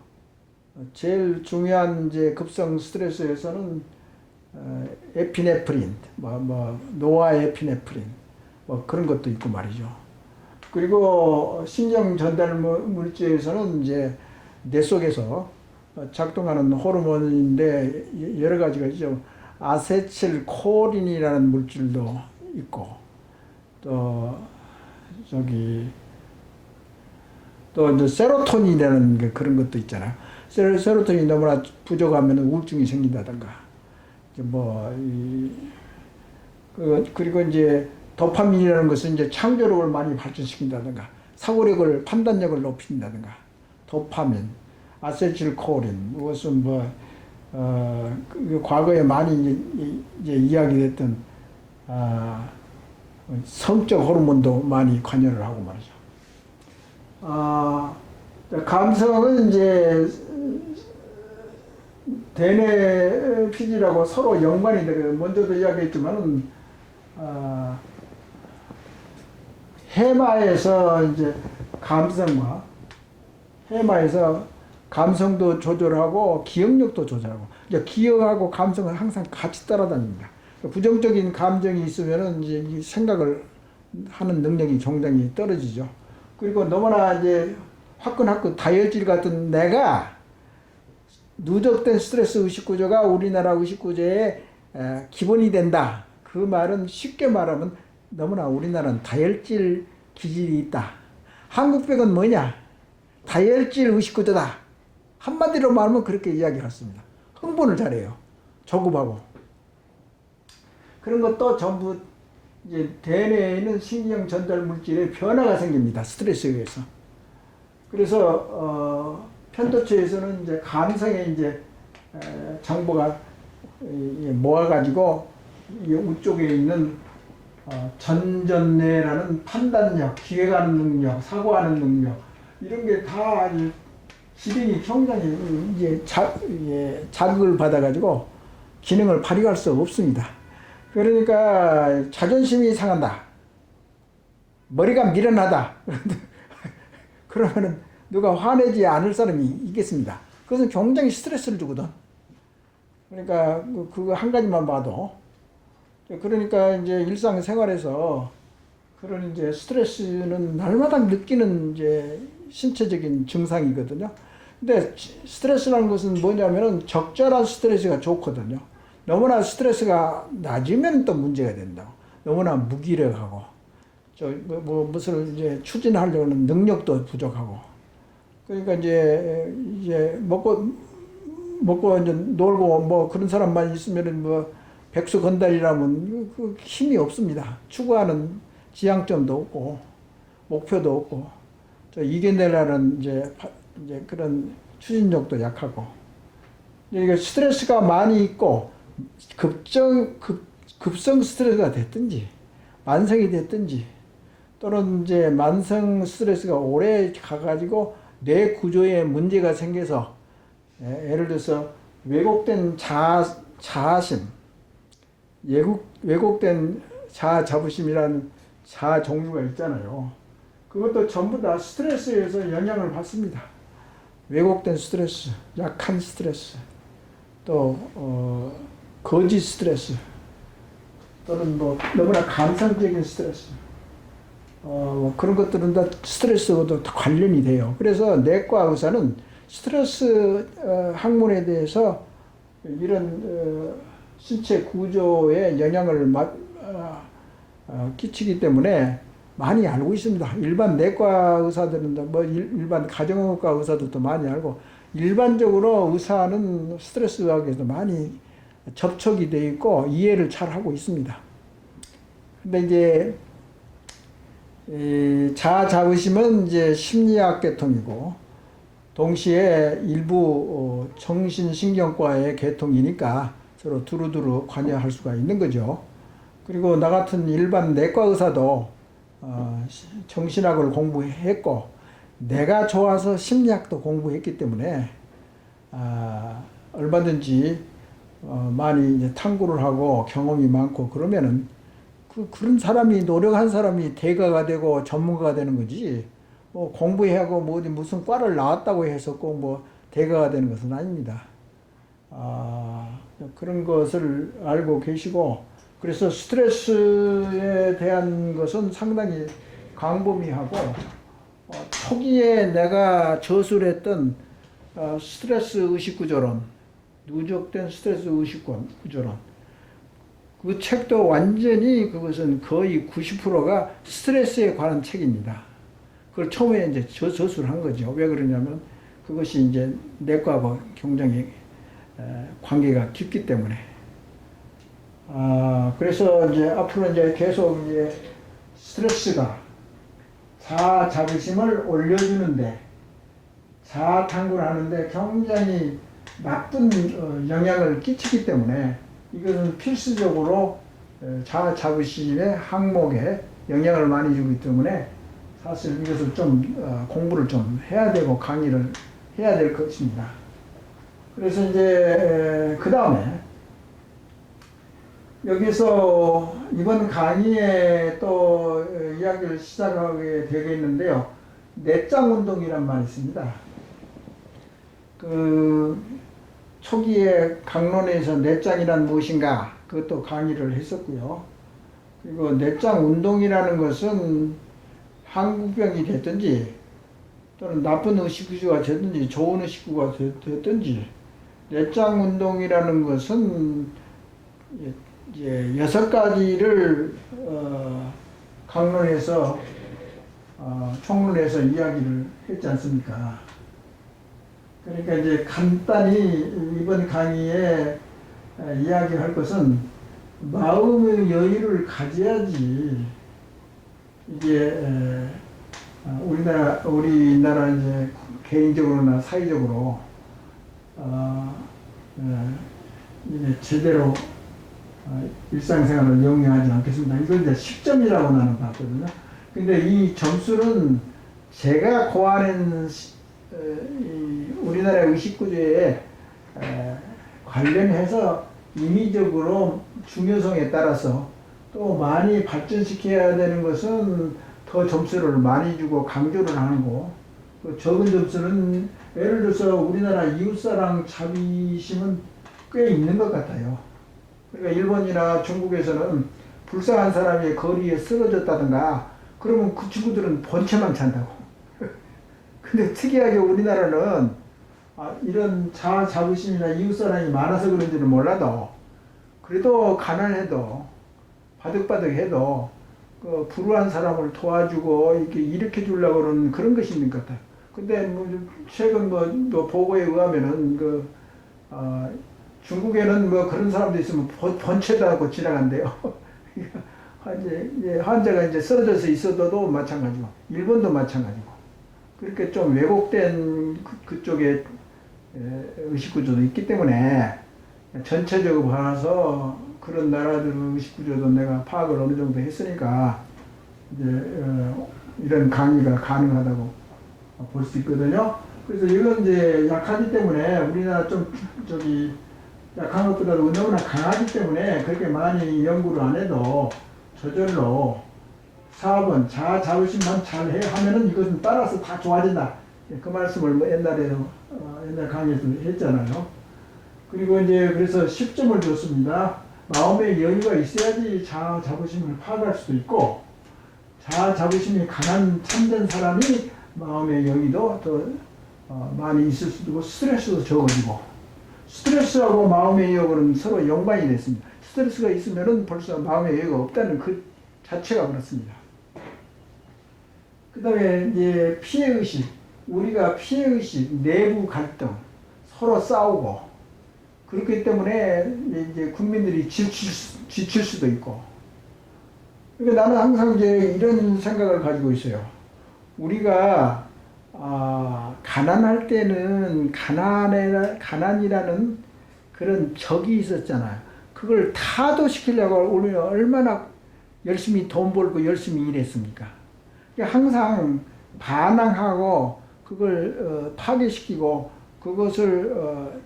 제일 중요한 이제 급성 스트레스에서는 에피네프린, 노아에피네프린 그런 것도 있고 말이죠. 그리고 신경 전달 물질에서는 이제 뇌 속에서 작동하는 호르몬인데 여러 가지가 있죠. 아세틸콜린이라는 물질도 있고 또 이제 세로토닌이라는 그런 것도 있잖아요. 세로토닌이 너무나 부족하면 우울증이 생긴다든가 그리고 이제 도파민이라는 것은 이제 창조력을 많이 발전시킨다든가 사고력을 판단력을 높인다든가 도파민, 아세틸콜린 무엇은 과거에 많이 이제 이야기됐던 성적 호르몬도 많이 관여를 하고 말이죠. 감성은 이제 대뇌 피질하고 서로 연관이 되고 먼저도 이야기했지만은 해마에서 이제 해마에서 감성도 조절하고 기억력도 조절하고 이제 기억하고 감성은 항상 같이 따라다닙니다. 부정적인 감정이 있으면은 이제 이 생각을 하는 능력이 굉장히 떨어지죠. 그리고 너무나 이제 화끈화끈 다혈질 같은 내가 누적된 스트레스 의식구조가 우리나라 의식구조의 기본이 된다. 그 말은 쉽게 말하면 너무나 우리나라는 다혈질 기질이 있다. 한국백은 뭐냐? 다혈질 의식구조다. 한마디로 말하면 그렇게 이야기했습니다. 흥분을 잘해요. 조급하고. 그런 것도 전부 이제 대뇌에 있는 신경 전달 물질에 변화가 생깁니다. 스트레스에 의해서. 그래서 편도체에서는 이제 감성에 이제 정보가 모아가지고 우쪽에 있는 전전뇌라는 판단력, 기획하는 능력, 사고하는 능력 이런 게 다 기능이 굉장히 이제 자극을 받아가지고 기능을 발휘할 수 없습니다. 그러니까 자존심이 상한다. 머리가 미련하다. 그러면은 누가 화내지 않을 사람이 있겠습니다. 그것은 굉장히 스트레스를 주거든. 그러니까 그거 한 가지만 봐도 그러니까 이제 일상생활에서 그런 이제 스트레스는 날마다 느끼는 이제 신체적인 증상이거든요. 근데 스트레스라는 것은 뭐냐면은 적절한 스트레스가 좋거든요. 너무나 스트레스가 낮으면 또 문제가 된다고. 너무나 무기력하고, 무엇을 이제 추진하려는 능력도 부족하고. 그러니까 이제 먹고 이제 놀고 그런 사람만 있으면은 백수건달이라면 그 힘이 없습니다. 추구하는 지향점도 없고, 목표도 없고, 이겨내라는 이제 그런 추진력도 약하고. 이게 스트레스가 많이 있고, 급성 스트레스가 됐든지, 만성이 됐든지, 또는 이제 만성 스트레스가 오래 가가지고 뇌 구조에 문제가 생겨서, 예를 들어서 왜곡된 자아심, 왜곡된 자아 자부심이라는 자아 종류가 있잖아요. 그것도 전부 다 스트레스에 의해서 영향을 받습니다. 왜곡된 스트레스, 약한 스트레스, 또 거짓 스트레스, 또는 너무나 감상적인 스트레스, 그런 것들은 다 스트레스와도 관련이 돼요. 그래서 내과 의사는 스트레스 학문에 대해서 이런 신체 구조에 영향을 끼치기 때문에 많이 알고 있습니다. 일반 내과 의사들은 일반 가정의과 의사들도 많이 알고, 일반적으로 의사는 스트레스 의학에서 많이 접촉이 돼 있고 이해를 잘 하고 있습니다. 근데 이제 자아 자부심은 이제 심리학 계통이고 동시에 일부 정신신경과의 계통이니까 서로 두루두루 관여할 수가 있는 거죠. 그리고 나 같은 일반 내과 의사도 정신학을 공부했고 내가 좋아서 심리학도 공부했기 때문에 얼마든지 많이 이제 탐구를 하고 경험이 많고 그러면은 그런 사람이 노력한 사람이 대가가 되고 전문가가 되는 거지. 뭐 공부하고 뭐 무슨 과를 나왔다고 해서 꼭 뭐 대가가 되는 것은 아닙니다. 그런 것을 알고 계시고 그래서 스트레스에 대한 것은 상당히 광범위하고 초기에 내가 저술했던 스트레스 의식 구조론, 누적된 스트레스 의식 구조론 그 책도 완전히 그것은 거의 90%가 스트레스에 관한 책입니다. 그걸 처음에 이제 저술한 거죠. 왜 그러냐면 그것이 이제 내과하고 굉장히 관계가 깊기 때문에. 그래서 이제 앞으로 이제 계속 이제 스트레스가 자아 자부심을 올려주는데 자아 탐구를 하는데 굉장히 나쁜 영향을 끼치기 때문에 이것은 필수적으로 자아 자부심의 항목에 영향을 많이 주기 때문에 사실 이것을 좀 공부를 좀 해야 되고 강의를 해야 될 것입니다. 그래서 이제 그 다음에 여기서 이번 강의에 또 이야기를 시작하게 되겠는데요. 내장 운동이란 말이 있습니다. 그 초기에 강론에서 내장이란 무엇인가 그것도 강의를 했었고요. 그리고 내장 운동이라는 것은 한국병이 됐든지 또는 나쁜 의식구조가 됐든지 좋은 의식구가 됐든지 내장 운동이라는 것은 이제 6가지를 강론에서 총론에서 이야기를 했지 않습니까? 그러니까 이제 간단히 이번 강의에 이야기할 것은 마음의 여유를 가져야지 이게 우리나라 이제 개인적으로나 사회적으로 이제 제대로 일상생활을 영위하지 않겠습니다. 이건 이제 10점이라고 나는 봤거든요. 근데 이 점수는 제가 고안한 우리나라 의식구조에 관련해서 임의적으로 중요성에 따라서 또 많이 발전시켜야 되는 것은 더 점수를 많이 주고 강조를 하는 거. 적은 점수는 예를 들어서 우리나라 이웃사랑 자비심은 꽤 있는 것 같아요. 그러니까 일본이나 중국에서는 불쌍한 사람이 거리에 쓰러졌다든가 그러면 그 친구들은 번체만 찬다고. 근데 특이하게 우리나라는 이런 자아 자부심이나 이웃사랑이 많아서 그런지는 몰라도 그래도 가난해도 바득바득해도 그 불우한 사람을 도와주고 이렇게 일으켜 주려고 그러는 그런 것이 있는 것 같아요. 근데 뭐 최근 뭐 보고에 의하면은 중국에는 뭐 그런 사람도 있으면 번체도 하고 지나간대요. 환자가 이제 쓰러져서 있어도 마찬가지고 일본도 마찬가지고 그렇게 좀 왜곡된 그쪽에 의식구조도 있기 때문에 전체적으로 봐서 그런 나라들의 의식구조도 내가 파악을 어느 정도 했으니까 이제 이런 강의가 가능하다고 볼 수 있거든요. 그래서 이건 이제 약하기 때문에 우리나라 좀 약한 것보다도 너무나 강하기 때문에 그렇게 많이 연구를 안 해도 저절로 4번 자아 자부심만 잘 하면은 이것은 따라서 다 좋아진다. 그 말씀을 뭐 옛날 강의에서 했잖아요. 그리고 이제 그래서 10점을 줬습니다. 마음의 여유가 있어야지 자아 자부심을 파악할 수도 있고 자아 자부심이 강한 참된 사람이 마음의 여유도 더 많이 있을 수도 있고 스트레스도 적어지고 스트레스하고 마음의 여유는 서로 연관이 됐습니다. 스트레스가 있으면은 벌써 마음의 여유가 없다는 그 자체가 그렇습니다. 그 다음에 이제 피해의식. 우리가 피해의식, 내부 갈등, 서로 싸우고, 그렇기 때문에 이제 국민들이 지칠 수도 있고. 그러니까 나는 항상 이제 이런 생각을 가지고 있어요. 우리가, 가난할 때는 가난이라는 그런 적이 있었잖아요. 그걸 타도시키려고 우리가 얼마나 열심히 돈 벌고 열심히 일했습니까? 그러니까 항상 반항하고 그걸 파괴시키고 그것을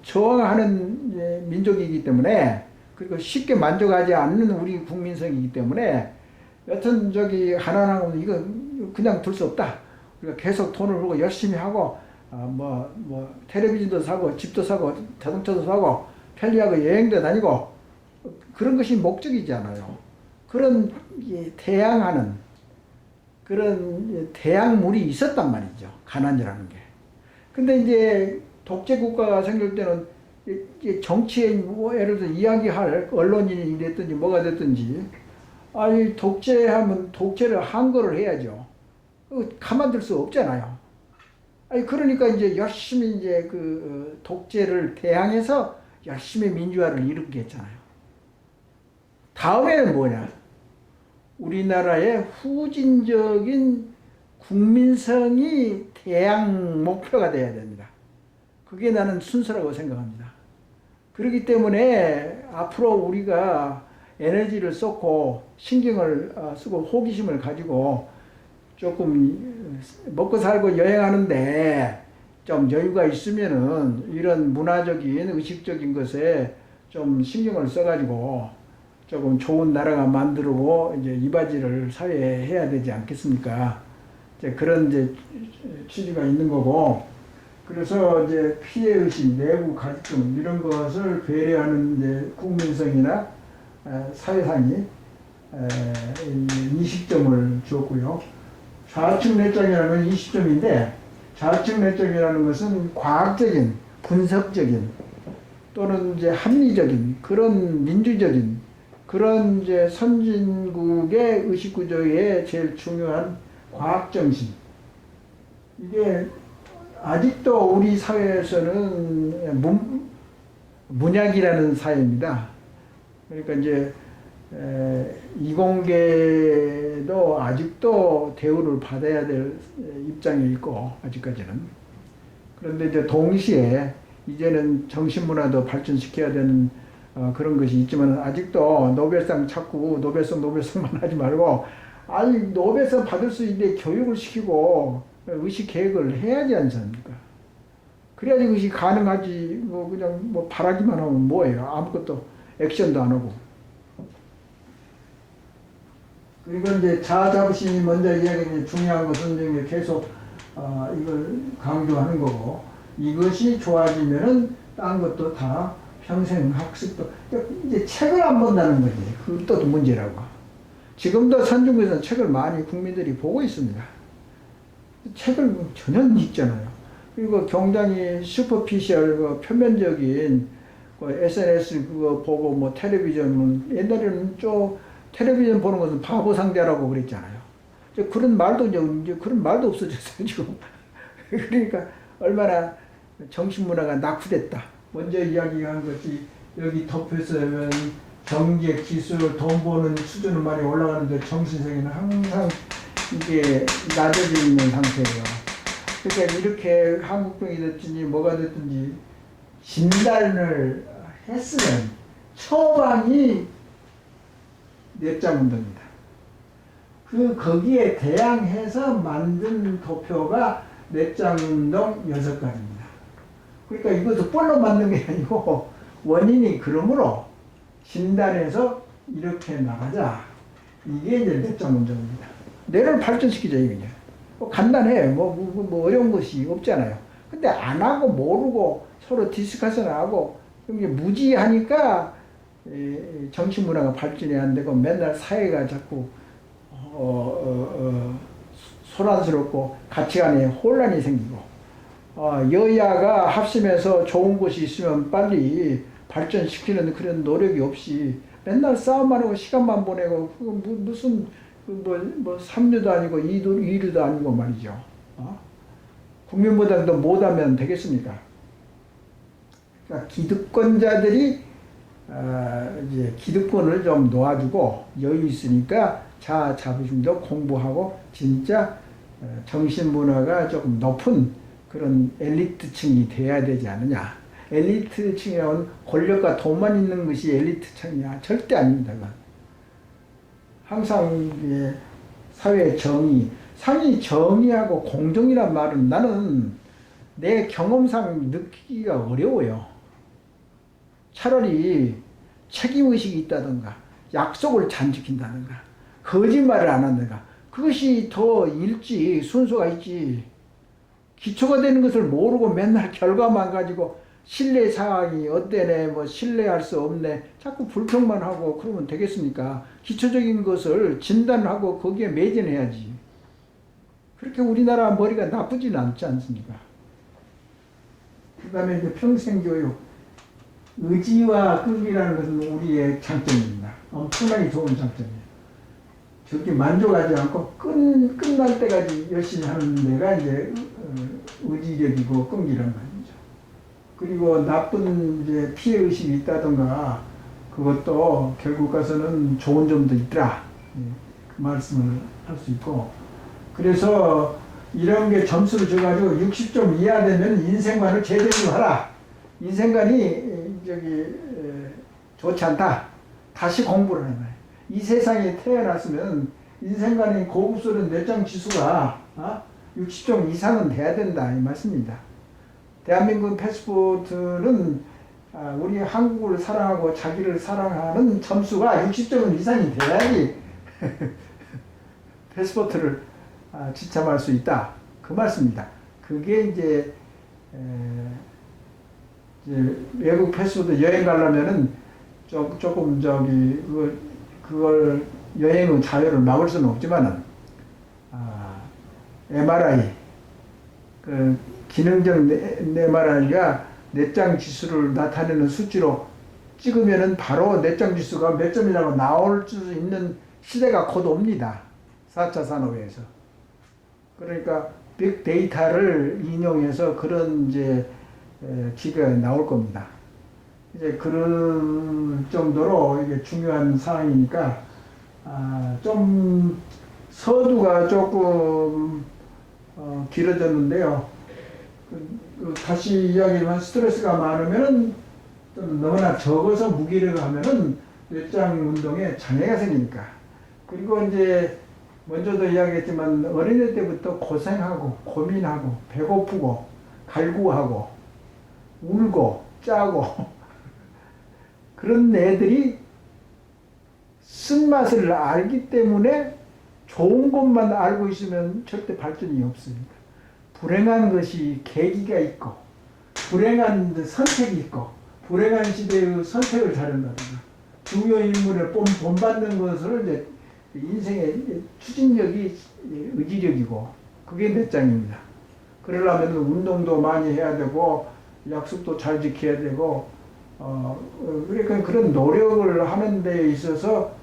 저항하는 민족이기 때문에, 그리고 쉽게 만족하지 않는 우리 국민성이기 때문에 여튼 가난하고 이거 그냥 둘 수 없다. 우리가 계속 돈을 벌고 열심히 하고 텔레비전도 사고 집도 사고 자동차도 사고 편리하고 여행도 다니고 그런 것이 목적이잖아요. 그런 대항하는 그런 대항물이 있었단 말이죠. 가난이라는 게. 근데 이제 독재 국가가 생길 때는 정치에 예를 들어 이야기할 언론인이 됐든지 뭐가 됐든지, 아니 독재하면 독재를 항거를 해야죠. 가만둘 수 없잖아요. 아니 그러니까 이제 열심히 이제 그 독재를 대항해서 열심히 민주화를 일으켰잖아요. 다음에는 뭐냐? 우리나라의 후진적인 국민성이 대항 목표가 돼야 됩니다. 그게 나는 순서라고 생각합니다. 그렇기 때문에 앞으로 우리가 에너지를 쏟고 신경을 쓰고 호기심을 가지고 조금 먹고 살고 여행하는데 좀 여유가 있으면은 이런 문화적인 의식적인 것에 좀 신경을 써가지고 조금 좋은 나라가 만들고 이제 이바지를 사회에 해야 되지 않겠습니까? 이제 그런 이제 취지가 있는 거고, 그래서 이제 피해의식, 내부 갈등 이런 것을 배려하는 이제 국민성이나 사회상이 인식점을 주었고요. 좌측 내적이라는 20점인데, 좌측 내적이라는 것은 과학적인, 분석적인 또는 이제 합리적인 그런 민주적인 그런 이제 선진국의 의식구조의 제일 중요한 과학정신. 이게 아직도 우리 사회에서는 문약이라는 사회입니다. 그러니까 이제 이공계도 아직도 대우를 받아야 될 입장에 있고, 아직까지는. 그런데 이제 동시에 이제는 정신문화도 발전시켜야 되는 그런 것이 있지만, 아직도 노벨상 찾고 노벨상만 하지 말고, 아니 노벨상 받을 수 있는데 교육을 시키고 의식 계획을 해야지 않습니까? 그래야지 그것이 가능하지. 그냥 바라기만 하면 뭐예요? 아무것도 액션도 안 하고. 그리고 이제 자아자부심이 먼저 이야기하는 중요한 것은 계속 이걸 강조하는 거고, 이것이 좋아지면은 딴 것도 다 평생 학습도, 이제 책을 안 본다는 거지. 그것도 문제라고. 지금도 선진국에서는 책을 많이 국민들이 보고 있습니다. 책을 전혀 읽잖아요. 그리고 굉장히 슈퍼피셜, 표면적인 SNS 그거 보고 텔레비전은, 옛날에는 텔레비전 보는 것은 바보 상대라고 그랬잖아요. 그런 말도 이제 그런 말도 없어졌어요, 지금. 그러니까 얼마나 정신문화가 낙후됐다. 먼저 이야기한 것이 여기 덮여서면 경제, 기술, 돈 버는 수준은 많이 올라가는데 정신세계는 항상 이게 낮아져 있는 상태예요. 그러니까 이렇게 한국병이 됐든지 뭐가 됐든지 진단을 했으면 처방이 넷장운동입니다. 거기에 대항해서 만든 도표가 넷장운동 6가지입니다. 그러니까 이것도 뻘로 만든 게 아니고 원인이 그러므로 진단해서 이렇게 나가자. 이게 이제 넷장운동입니다. 뇌를 발전시키자 이거냐. 간단해. 뭐 어려운 것이 없잖아요. 근데 안 하고 모르고 서로 디스커션 하고 이게 무지하니까 정치문화가 발전이 안 되고 맨날 사회가 자꾸 소란스럽고 가치관에 혼란이 생기고, 여야가 합심해서 좋은 것이 있으면 빨리 발전시키는 그런 노력이 없이 맨날 싸움만 하고 시간만 보내고, 무슨 3류도 아니고 2류도 아니고 말이죠. 국민보다 더 못하면 되겠습니까? 그러니까 기득권자들이 이제 기득권을 좀 놓아주고 여유 있으니까 자아 자부심도 공부하고 진짜 정신문화가 조금 높은 그런 엘리트층이 돼야 되지 않느냐. 엘리트층이라는 권력과 돈만 있는 것이 엘리트층이야. 절대 아닙니다. 항상 사회 정의, 상이 정의하고 공정이란 말은 나는 내 경험상 느끼기가 어려워요. 차라리 책임의식이 있다든가 약속을 잘 지킨다든가 거짓말을 안 한다든가 그것이 더 일지 순서가 있지. 기초가 되는 것을 모르고 맨날 결과만 가지고 신뢰 사항이 어때네 뭐 신뢰할 수 없네 자꾸 불평만 하고 그러면 되겠습니까? 기초적인 것을 진단하고 거기에 매진해야지. 그렇게 우리나라 머리가 나쁘진 않지 않습니까? 그 다음에 이제 평생교육 의지와 끈기라는 것은 우리의 장점입니다. 엄청나게 좋은 장점이에요. 저기 만족하지 않고 끝날 때까지 열심히 하는 데가 이제 의지력이고 끈기란 말이죠. 그리고 나쁜 이제 피해의식이 있다던가 그것도 결국 가서는 좋은 점도 있더라. 그 말씀을 할 수 있고. 그래서 이런 게 점수를 줘가지고 60점 이하 되면 인생관을 제대로 하라. 인생관이 좋지 않다. 다시 공부를 하는 거예요. 이 세상에 태어났으면 인생관이 고급스러운 뇌장 지수가 60점 이상은 돼야 된다 이 말씀입니다. 대한민국 패스포트는 우리 한국을 사랑하고 자기를 사랑하는 점수가 60점 이상이 돼야지 패스포트를 지참할 수 있다 그 말씀입니다. 그게 이제 외국 패스포트 여행 가려면은 조금 그걸 여행의 자유를 막을 수는 없지만은 MRI 그 기능적 MRI가 뇌장 지수를 나타내는 수치로 찍으면은 바로 뇌장 지수가 몇 점이라고 나올 수 있는 시대가 곧 옵니다. 4차 산업에서. 그러니까 빅데이터를 인용해서 그런 이제 기계가 나올 겁니다. 이제 그런 정도로 이게 중요한 사항이니까 좀 서두가 조금 길어졌는데요. 다시 이야기하면 스트레스가 많으면은 좀 너무나 적어서 무기력을 하면은 뇌장 운동에 장애가 생기니까. 그리고 이제 먼저도 이야기했지만 어린애 때부터 고생하고 고민하고 배고프고 갈구하고 울고 짜고 그런 애들이 쓴맛을 알기 때문에 좋은 것만 알고 있으면 절대 발전이 없습니다. 불행한 것이 계기가 있고 불행한 선택이 있고 불행한 시대의 선택을 잘한다든가 중요 인물에 본받는 것을 이제 인생의 추진력이 의지력이고 그게 뇌장입니다. 그러려면 운동도 많이 해야 되고 약속도 잘 지켜야 되고 그러니까 그런 노력을 하는 데 있어서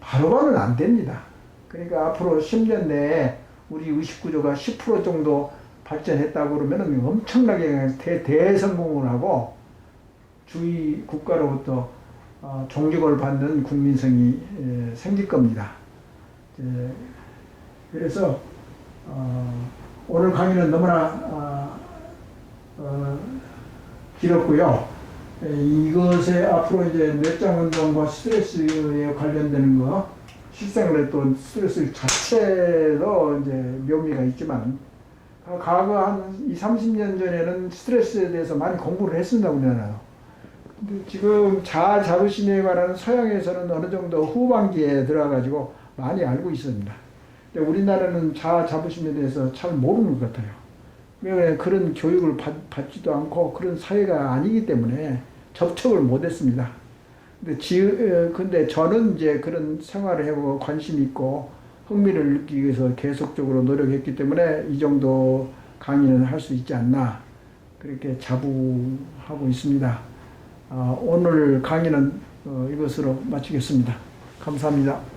바로바로는 안 됩니다. 그러니까 앞으로 10년 내에 우리 의식구조가 10% 정도 발전했다고 그러면 엄청나게 대성공을 하고 주위 국가로부터 존경을 받는 국민성이 생길 겁니다. 그래서 오늘 강의는 너무나 길었고요. 이것에 앞으로 이제 뇌장 운동과 스트레스에 관련되는 거, 실생활에 또 스트레스 자체도 이제 묘미가 있지만, 과거 한 20, 30년 전에는 스트레스에 대해서 많이 공부를 했습니다, 우리나라요. 근데 지금 자아 자부심에 관한 서양에서는 어느 정도 후반기에 들어가가지고 많이 알고 있습니다. 근데 우리나라는 자아 자부심에 대해서 잘 모르는 것 같아요. 왜 그런 교육을 받지도 않고 그런 사회가 아니기 때문에 접촉을 못했습니다. 근데 저는 이제 그런 생활을 해보고 관심 있고 흥미를 느끼기 위해서 계속적으로 노력했기 때문에 이 정도 강의는 할 수 있지 않나 그렇게 자부하고 있습니다. 오늘 강의는 이것으로 마치겠습니다. 감사합니다.